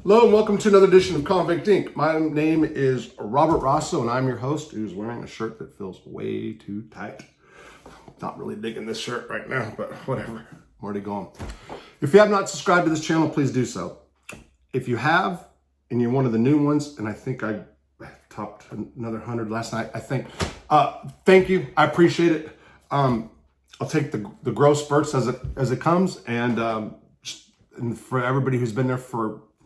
Hello and welcome to another edition of Convict Inc. My name is Robert Rosso and I'm your host who's wearing a shirt that feels way too tight. Not really digging this shirt right now, but whatever. I'm already going. If you have not subscribed to this channel, please do so. If you have, and you're one of the new ones, and I think I topped another 100 last night, I think, thank you. I appreciate it. I'll take the growth spurts as it comes, and for everybody who's been there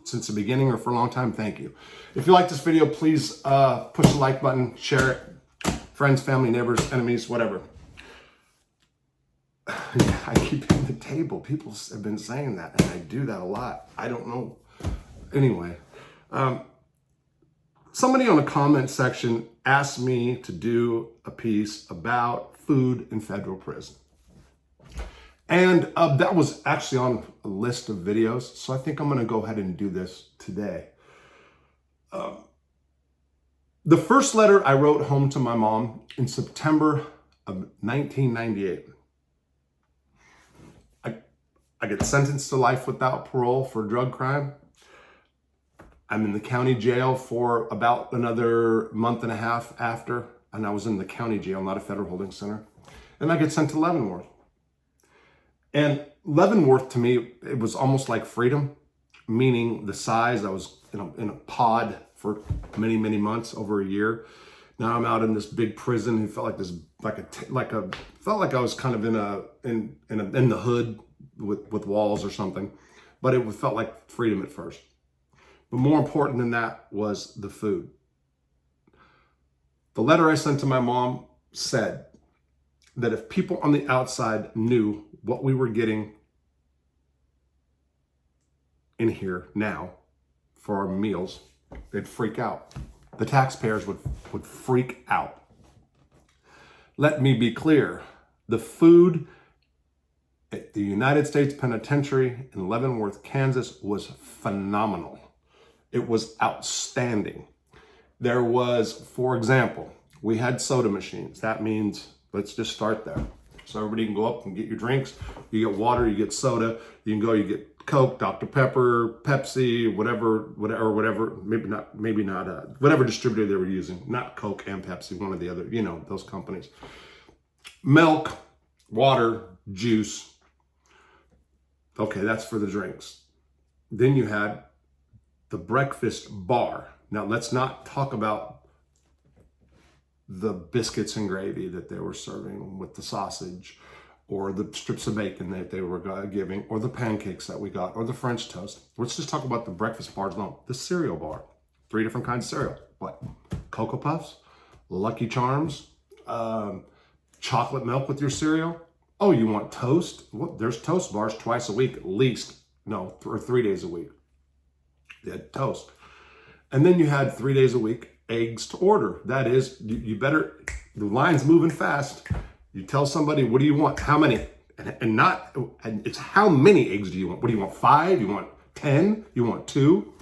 since the beginning or for a long time, thank you. If you like this video, please push the like button, share it. Friends, family, neighbors, enemies, whatever. I keep hitting the table. People have been saying that, and I do that a lot. I don't know. Anyway, somebody on the comment section asked me to do a piece about food in federal prison. And that was actually on a list of videos, so I think I'm going to go ahead and do this today. The first letter I wrote home to my mom in September of 1998. I get sentenced to life without parole for a drug crime. I'm in the county jail for about another month and a half after, and I was in the county jail, not a federal holding center. And I get sent to Leavenworth. And Leavenworth, to me, it was almost like freedom, meaning the size. I was in a pod for many, many months, over a year. Now I'm out in this big prison. It felt like felt like I was kind of in the hood with walls or something, but it felt like freedom at first. But more important than that was the food. The letter I sent to my mom said that if people on the outside knew what we were getting in here now for our meals, they'd freak out. The taxpayers would freak out. Let me be clear. The food at the United States Penitentiary in Leavenworth, Kansas was phenomenal. It was outstanding. There was, for example, we had soda machines. That means, let's just start there. So everybody can go up and get your drinks. You get water, you get soda. You can go, you get Coke, Dr. Pepper, Pepsi, whatever, maybe not, whatever distributor they were using. Not Coke and Pepsi, one or the other, those companies. Milk, water, juice. Okay, that's for the drinks. Then you had the breakfast bar. Now let's not talk about the biscuits and gravy that they were serving with the sausage, or the strips of bacon that they were giving, or the pancakes that we got, or the French toast. Let's just talk about the breakfast bars alone. The cereal bar, 3 different kinds of cereal. What? Cocoa Puffs, Lucky Charms, chocolate milk with your cereal. Oh, you want toast? Well, there's toast bars twice a week at least. No, or 3 days a week. They had toast. And then you had 3 days a week eggs to order. That is, you better, the line's moving fast. You tell somebody, what do you want? How many? And it's how many eggs do you want? What do you want? 5? You want 10? You want 2?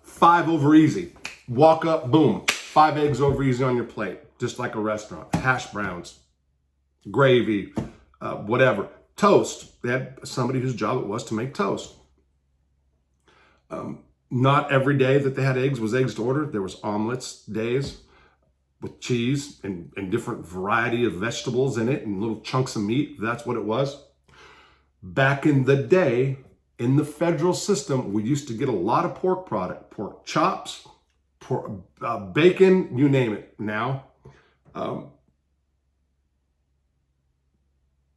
5 over easy. Walk up, boom. 5 eggs over easy on your plate, just like a restaurant. Hash browns, gravy, whatever. Toast. They had somebody whose job it was to make toast. Not every day that they had eggs was eggs to order. There was omelets days with cheese and different variety of vegetables in it and little chunks of meat. That's what it was. Back in the day, in the federal system, we used to get a lot of pork product, pork chops, bacon, you name it. Now,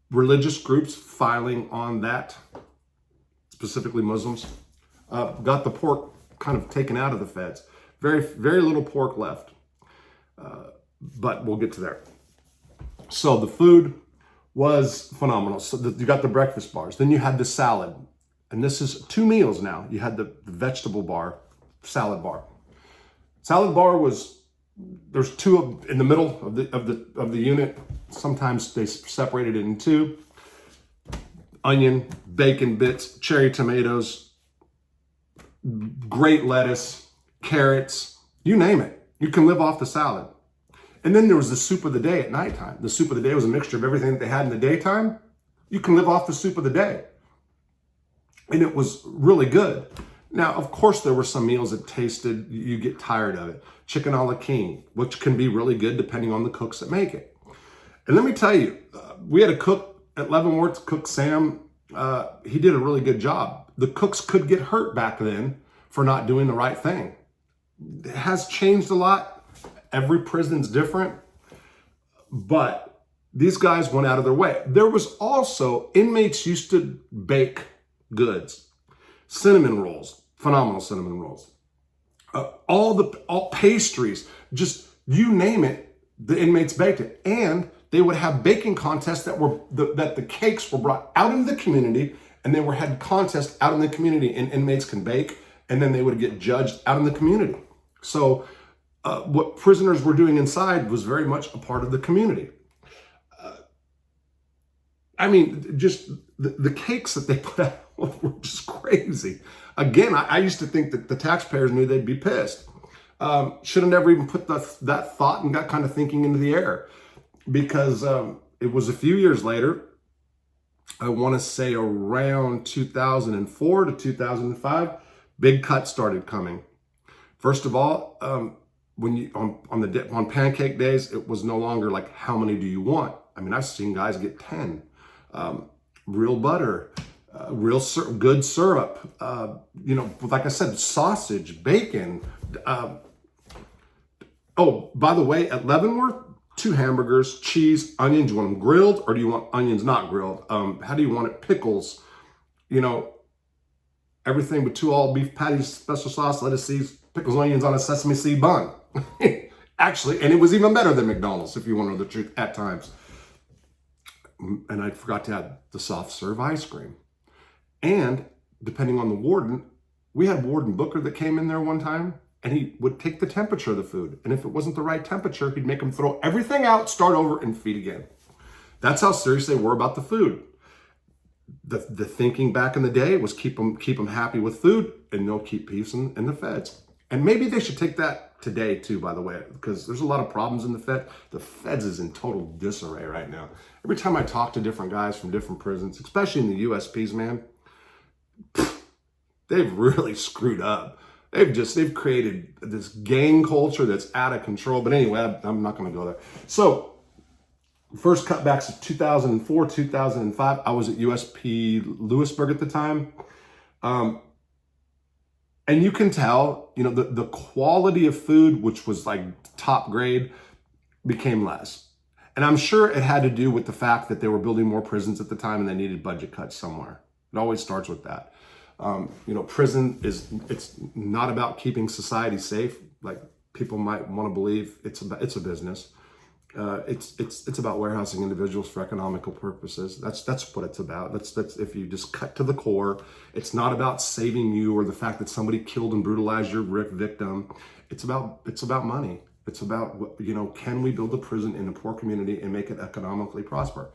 religious groups filing on that, specifically Muslims, got the pork kind of taken out of the feds. Very, very little pork left, but we'll get to there. So the food was phenomenal. So you got the breakfast bars. Then you had the salad. And this is 2 meals now. You had the vegetable bar, salad bar. Salad bar was, there's 2 in the middle of the unit. Sometimes they separated it in 2. Onion, bacon bits, cherry tomatoes, great lettuce, carrots, you name it. You can live off the salad. And then there was the soup of the day at nighttime. The soup of the day was a mixture of everything that they had in the daytime. You can live off the soup of the day. And it was really good. Now, of course, there were some meals that tasted, you get tired of it. Chicken a la king, which can be really good depending on the cooks that make it. And let me tell you, we had a cook at Leavenworth, Cook Sam. He did a really good job. The cooks could get hurt back then for not doing the right thing. It has changed a lot. Every prison's different, but these guys went out of their way. There was also, inmates used to bake goods, cinnamon rolls, phenomenal cinnamon rolls, all pastries, just you name it, the inmates baked it. And they would have baking contests that the cakes were brought out into the community, and they had contests out in the community, and inmates can bake, and then they would get judged out in the community. So what prisoners were doing inside was very much a part of the community. I mean, just the cakes that they put out were just crazy. Again, I used to think that the taxpayers knew they'd be pissed. Should have never even put that thought and that kind of thinking into the air, because it was a few years later, I want to say around 2004 to 2005, big cuts started coming. First of all, when you on pancake days, it was no longer like, how many do you want? I mean, I've seen guys get 10. Real butter, good syrup, like I said, sausage, bacon. Oh, by the way, at Leavenworth, 2 hamburgers, cheese, onions. Do you want them grilled, or do you want onions not grilled? How do you want it? Pickles, everything with 2 all beef patties, special sauce, lettuce seeds, pickles, onions on a sesame seed bun. Actually, and it was even better than McDonald's, if you want to know the truth, at times. And I forgot to add the soft serve ice cream. And depending on the warden, we had Warden Booker that came in there one time, and he would take the temperature of the food. And if it wasn't the right temperature, he'd make them throw everything out, start over, and feed again. That's how serious they were about the food. The thinking back in the day was keep them happy with food, and they'll keep peace in the feds. And maybe they should take that today too, by the way, because there's a lot of problems in the Fed. The Feds is in total disarray right now. Every time I talk to different guys from different prisons, especially in the USPs, man, they've really screwed up. They've created this gang culture that's out of control. But anyway, I'm not going to go there. So first cutbacks of 2004, 2005, I was at USP Louisville at the time. And you can tell, the quality of food, which was like top grade, became less. And I'm sure it had to do with the fact that they were building more prisons at the time and they needed budget cuts somewhere. It always starts with that. Prison it's not about keeping society safe, like people might want to believe. It's a business. It's about warehousing individuals for economical purposes. That's what it's about. That's if you just cut to the core, it's not about saving you or the fact that somebody killed and brutalized your victim. It's about money. It's about, can we build a prison in a poor community and make it economically prosper?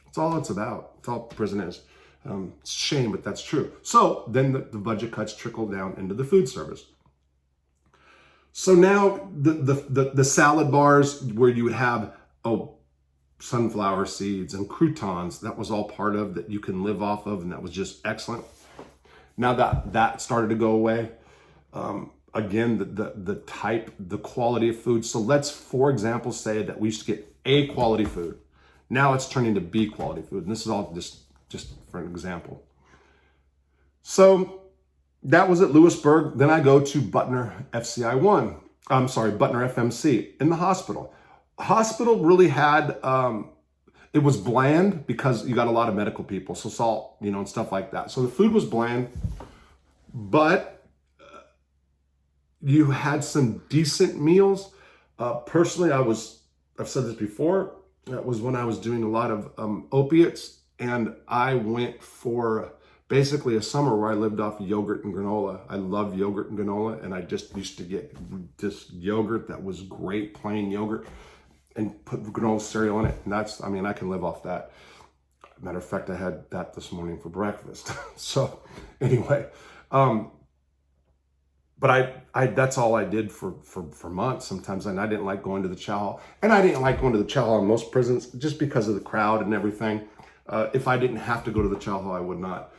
That's all it's about. That's all prison is. It's a shame, but that's true. So then the budget cuts trickle down into the food service. So now the salad bars where you would have, sunflower seeds and croutons, that was all part of that you can live off of, and that was just excellent. Now that started to go away. Again, the quality of food. So let's, for example, say that we used to get A quality food. Now it's turning to B quality food. And this is all just for an example. So that was at Lewisburg. Then I go to Butner FMC in the hospital. Hospital really had, it was bland because you got a lot of medical people, so salt, and stuff like that. So the food was bland, but you had some decent meals. Personally, I've said this before, that was when I was doing a lot of opiates, and I went for basically a summer where I lived off yogurt and granola. I love yogurt and granola, and I just used to get this yogurt that was great, plain yogurt, and put granola cereal in it. And I can live off that. Matter of fact, I had that this morning for breakfast. So anyway, but I that's all I did for months sometimes. And I didn't like going to the chow hall. And I didn't like going to the chow hall in most prisons just because of the crowd and everything. If I didn't have to go to the chow hall, I would not.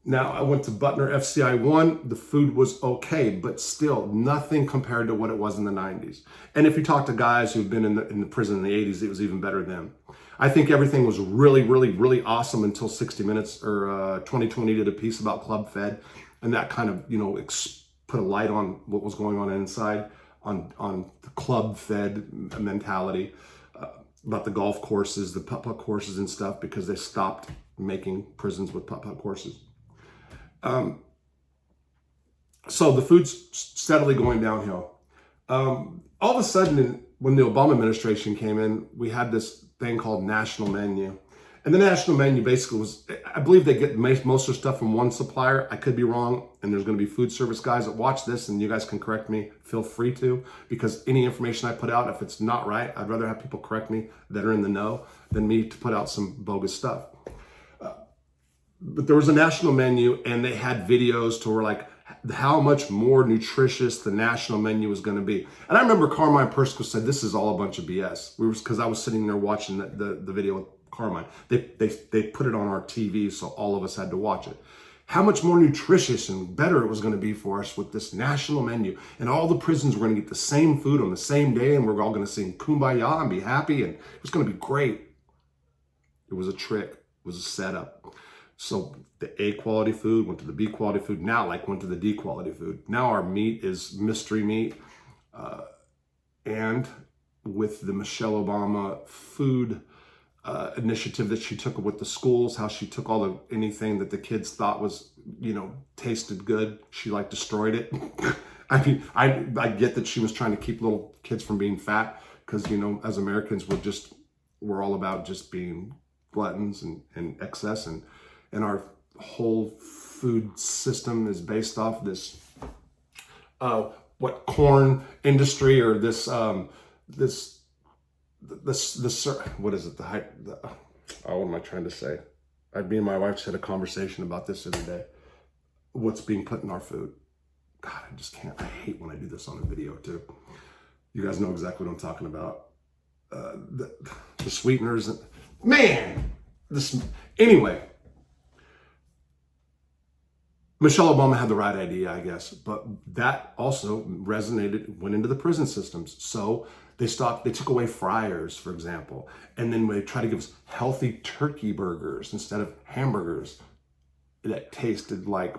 Now, I went to Butner FCI 1. The food was okay, but still nothing compared to what it was in the 90s. And if you talk to guys who've been in the prison in the 80s, it was even better then. I think everything was really, really, really awesome until 60 Minutes or 2020 did a piece about Club Fed. And that kind of, put a light on what was going on inside, on the Club Fed mentality, about the golf courses, the putt-putt courses and stuff, because they stopped making prisons with putt-putt courses. So the food's steadily going downhill. All of a sudden, when the Obama administration came in, we had this thing called National Menu. And the National Menu basically was, I believe they get most of their stuff from one supplier. I could be wrong. And there's going to be food service guys that watch this, and you guys can correct me. Feel free to, because any information I put out, if it's not right, I'd rather have people correct me that are in the know than me to put out some bogus stuff. But there was a National Menu, and they had videos to where like how much more nutritious the National Menu was going to be. And I remember Carmine Persico said, this is all a bunch of BS. Because I was sitting there watching the video with Carmine. They put it on our TV, so all of us had to watch it. How much more nutritious and better it was going to be for us with this National Menu. And all the prisons were going to get the same food on the same day, and we're all going to sing Kumbaya and be happy, and it was going to be great. It was a trick. It was a setup. So the A quality food went to the B quality food. Now, went to the D quality food. Now our meat is mystery meat. And with the Michelle Obama food initiative that she took with the schools, how she took anything that the kids thought was, tasted good, she destroyed it. I mean, I get that she was trying to keep little kids from being fat, because, as Americans, we're all about just being gluttons and excess, and our whole food system is based off this corn industry, or this what is it, what am I trying to say? Me and my wife just had a conversation about this the other day. What's being put in our food? God, I just can't. I hate when I do this on a video too. You guys know exactly what I'm talking about. The sweeteners, anyway. Michelle Obama had the right idea, I guess, but that also resonated, went into the prison systems. So they took away fryers, for example, and then they tried to give us healthy turkey burgers instead of hamburgers that tasted like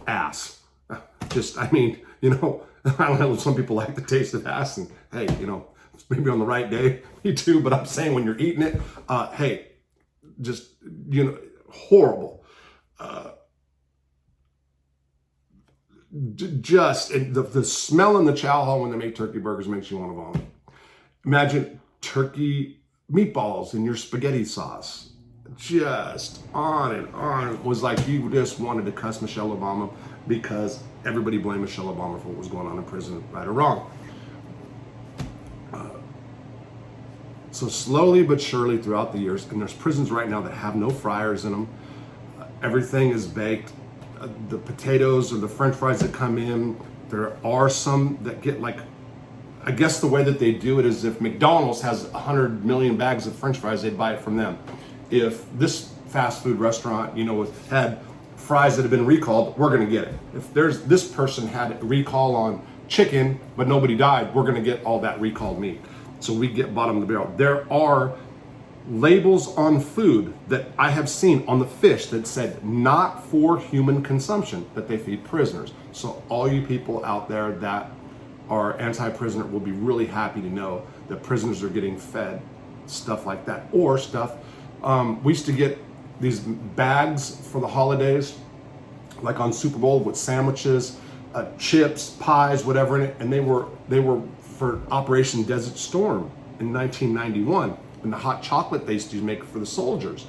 ass. I don't know, some people like the taste of ass, and hey, maybe on the right day, me too, but I'm saying when you're eating it, horrible. The smell in the chow hall when they make turkey burgers makes you want to vomit. Imagine turkey meatballs in your spaghetti sauce. Just on and on. It was like you just wanted to cuss Michelle Obama, because everybody blamed Michelle Obama for what was going on in prison, right or wrong. So slowly but surely throughout the years, and there's prisons right now that have no fryers in them. Everything is baked. The potatoes or the French fries that come in, there are some that get I guess the way that they do it is if McDonald's has 100 million bags of French fries, they'd buy it from them. If this fast food restaurant, had fries that have been recalled, we're going to get it. If this person had a recall on chicken, but nobody died, we're going to get all that recalled meat. So we get bottom of the barrel. There are labels on food that I have seen on the fish that said not for human consumption, that they feed prisoners. So all you people out there that are anti-prisoner will be really happy to know that prisoners are getting fed stuff like that, or stuff. We used to get these bags for the holidays, like on Super Bowl, with sandwiches, chips, pies, whatever in it, and they were for Operation Desert Storm in 1991. And the hot chocolate they used to make for the soldiers.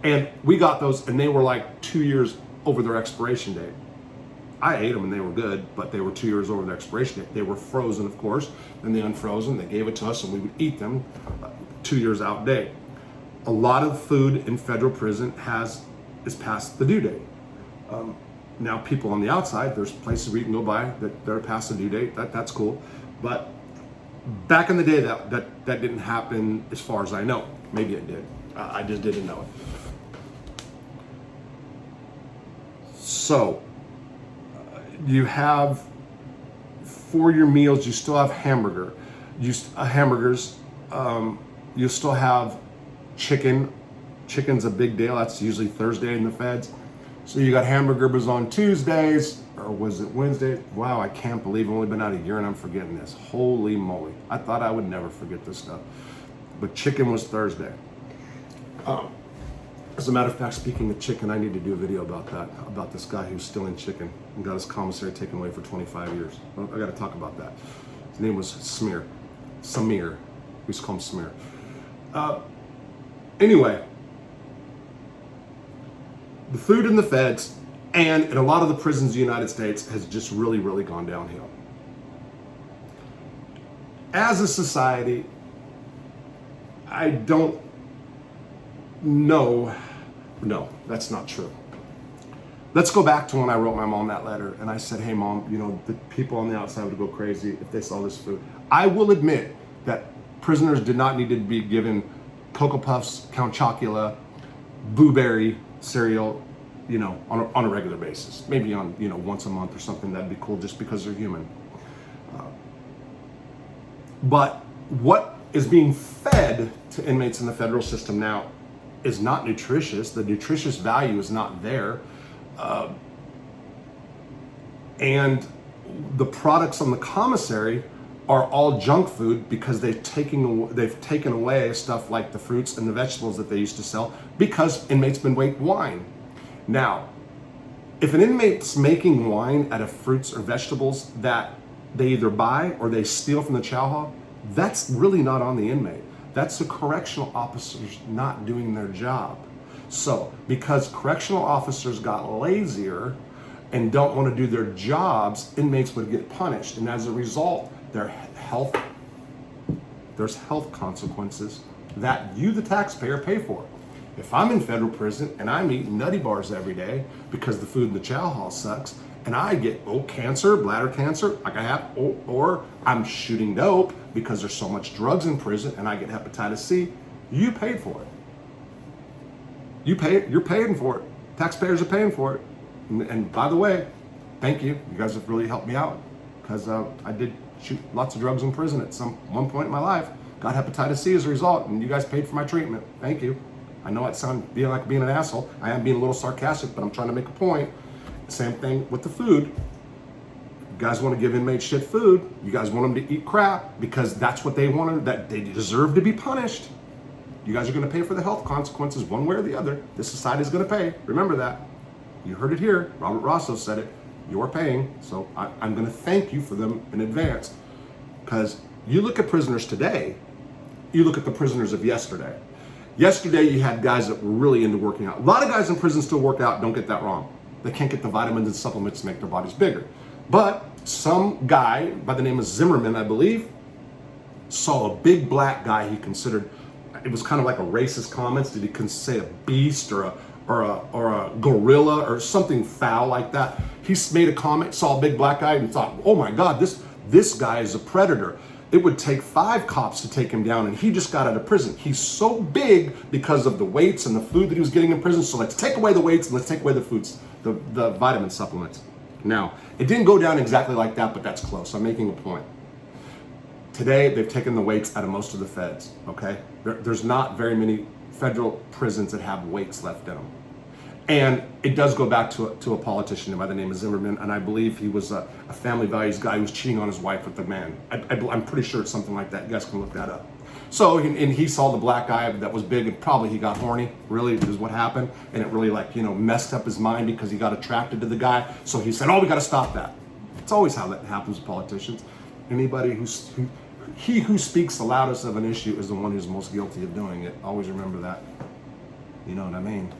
And we got those, and they were 2 years over their expiration date. I ate them and they were good, but they were 2 years over their expiration date. They were frozen, of course, and they unfrozen. They gave it to us, and we would eat them 2 years out date. A lot of food in federal prison is past the due date. Now, people on the outside, there's places where you can go buy that are past the due date. That's cool, but back in the day, that didn't happen as far as I know. Maybe it did. I just didn't know it. So you have, for your meals, you still have hamburgers. You still have chicken. Chicken's a big deal. That's usually Thursday in the feds. So you got hamburgers on Tuesdays, or was it Wednesday? Wow, I can't believe I've only been out a year and I'm forgetting this. Holy moly. I thought I would never forget this stuff. But chicken was Thursday. As a matter of fact, speaking of chicken, I need to do a video about that, about this guy who's stealing chicken and got his commissary taken away for 25 years. Well, I got to talk about that. His name was Samir. We used to call him Samir. Anyway, the food in the feds and in a lot of the prisons in the United States has just really, really gone downhill. As a society, I don't know. No, that's not true. Let's go back to when I wrote my mom that letter and I said, hey mom, you know, the people on the outside would go crazy if they saw this food. I will admit that prisoners did not need to be given Cocoa Puffs, Count Chocula, Blueberry cereal, you know, on a regular basis. Maybe on, you know, once a month or something. That'd be cool just because they're human. But what is being fed to inmates in the federal system now is not nutritious. The nutritious value is not there. And the products on the commissary are all junk food because they've taken away stuff like the fruits and the vegetables that they used to sell because inmates been making wine. Now, if an inmate's making wine out of fruits or vegetables that they either buy or they steal from the chow hall, that's really not on the inmate. That's the correctional officers not doing their job. So, because correctional officers got lazier and don't want to do their jobs, inmates would get punished. And as a result, there's health consequences that you, the taxpayer, pay for. If I'm in federal prison and I'm eating nutty bars every day because the food in the chow hall sucks, and I get cancer, bladder cancer, like I have, or I'm shooting dope because there's so much drugs in prison and I get hepatitis C, you paid for it. You're paying for it. Taxpayers are paying for it. And by the way, thank you. You guys have really helped me out because I did shoot lots of drugs in prison at one point in my life. Got hepatitis C as a result, and you guys paid for my treatment. Thank you. I know it sounds like being an asshole. I am being a little sarcastic, but I'm trying to make a point. Same thing with the food. You guys want to give inmates shit food. You guys want them to eat crap because that's what they wanted, that they deserve to be punished. You guys are going to pay for the health consequences one way or the other. This society is going to pay. Remember that. You heard it here. Robert Rosso said it. You're paying. So I'm going to thank you for them in advance. Because you look at prisoners today, you look at the prisoners of yesterday. Yesterday, you had guys that were really into working out. A lot of guys in prison still work out. Don't get that wrong. They can't get the vitamins and supplements to make their bodies bigger. But some guy by the name of Zimmerman, I believe, saw a big black guy he considered, it was kind of like a racist comments. Did he say a beast or a gorilla or something foul like that? He made a comment, saw a big black guy and thought, oh my God, this guy is a predator. It would take 5 cops to take him down, and he just got out of prison. He's so big because of the weights and the food that he was getting in prison, so let's take away the weights and let's take away the foods, the vitamin supplements. Now, it didn't go down exactly like that, but that's close. I'm making a point. Today, they've taken the weights out of most of the feds, okay? There's not very many federal prisons that have weights left in them. And it does go back to a politician by the name of Zimmerman, and I believe he was a family values guy who was cheating on his wife with a man. I'm pretty sure it's something like that. You guys can look that up. So, and he saw the black guy that was big, and probably he got horny, really, is what happened. And it really, messed up his mind because he got attracted to the guy. So he said, oh, we got to stop that. It's always how that happens with politicians. Anybody who speaks the loudest of an issue is the one who's most guilty of doing it. Always remember that. You know what I mean?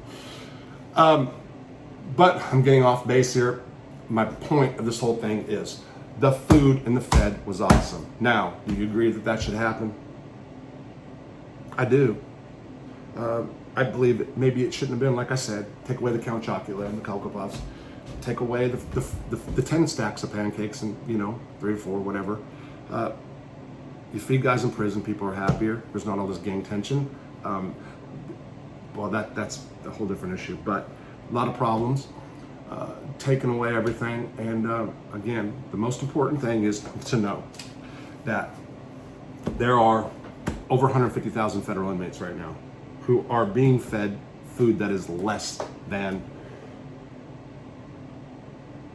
But I'm getting off base here. My point of this whole thing is the food in the Fed was awesome. Now, do you agree that that should happen? I do. I believe that maybe it shouldn't have been, like I said, take away the Count Chocula and the Cocoa Puffs, take away the 10 stacks of pancakes and, 3 or 4, whatever. You feed guys in prison, people are happier. There's not all this gang tension. Well, that's a whole different issue, but a lot of problems. taking away everything. And again, the most important thing is to know that there are over 150,000 federal inmates right now who are being fed food that is less than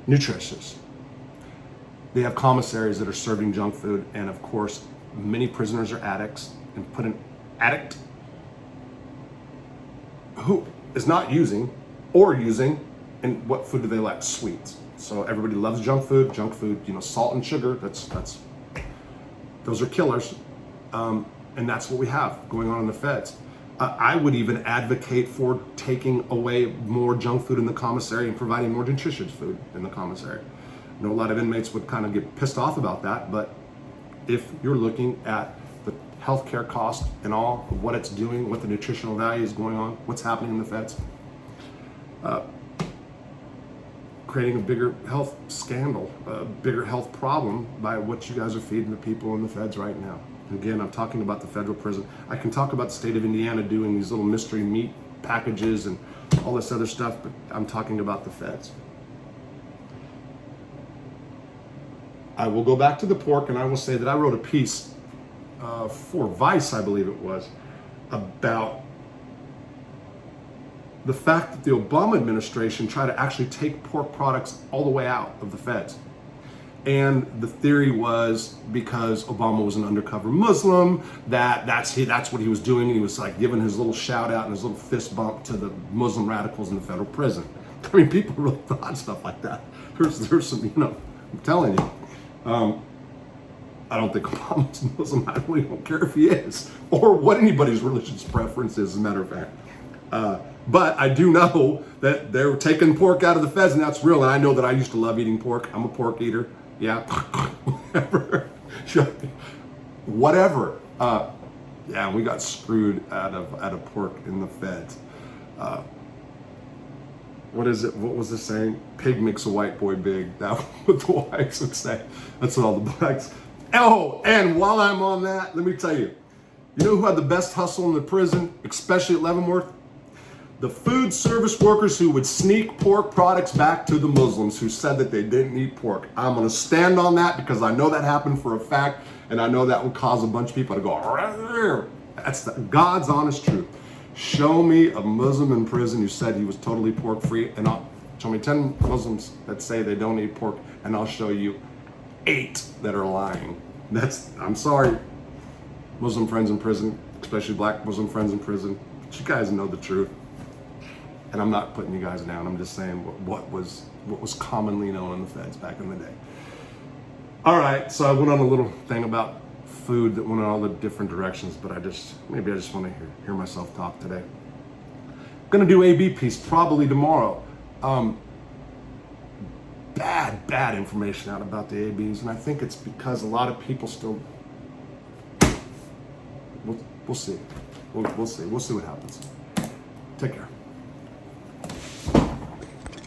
nutritious. They have commissaries that are serving junk food, and of course, many prisoners are addicts, and put an addict who is not using or using, and what food do they like? Sweets. So everybody loves junk food, salt and sugar, those are killers. And that's what we have going on in the feds. I would even advocate for taking away more junk food in the commissary and providing more nutritious food in the commissary. I know a lot of inmates would kind of get pissed off about that, but if you're looking at the healthcare cost and all of what it's doing, what the nutritional value is going on, what's happening in the feds, creating a bigger health scandal, a bigger health problem by what you guys are feeding the people in the feds right now. Again, I'm talking about the federal prison. I can talk about the state of Indiana doing these little mystery meat packages and all this other stuff, but I'm talking about the feds. I will go back to the pork, and I will say that I wrote a piece for Vice, I believe it was, about the fact that the Obama administration tried to actually take pork products all the way out of the feds. And the theory was because Obama was an undercover Muslim, that's what he was doing. He was like giving his little shout out and his little fist bump to the Muslim radicals in the federal prison. I mean, people really thought stuff like that. There's some, I'm telling you. I don't think Obama's Muslim. I really don't care if he is, or what anybody's religious preference is, as a matter of fact. But I do know that they're taking pork out of the feds, and that's real. And I know that I used to love eating pork. I'm a pork eater. Yeah, whatever. Whatever. Yeah, we got screwed out of pork in the feds. What is it? What was the saying? Pig makes a white boy big. That's what the whites would say. That's what all the blacks. Oh, and while I'm on that, let me tell you, you know who had the best hustle in the prison, especially at Leavenworth? The food service workers who would sneak pork products back to the Muslims who said that they didn't eat pork. I'm going to stand on that because I know that happened for a fact, and I know that would cause a bunch of people to go, that's God's honest truth. Show me a Muslim in prison who said he was totally pork free, and show me 10 Muslims that say they don't eat pork, and I'll show you 8 that are lying. I'm sorry, Muslim friends in prison, especially black Muslim friends in prison, but you guys know the truth. And I'm not putting you guys down. I'm just saying what was commonly known in the feds back in the day. All right, so I went on a little thing about food that went in all the different directions, but maybe I just want to hear myself talk today. I'm gonna do AB piece probably tomorrow. Bad information out about the ABs, and I think it's because a lot of people still. We'll see. We'll see. We'll see what happens. Take care.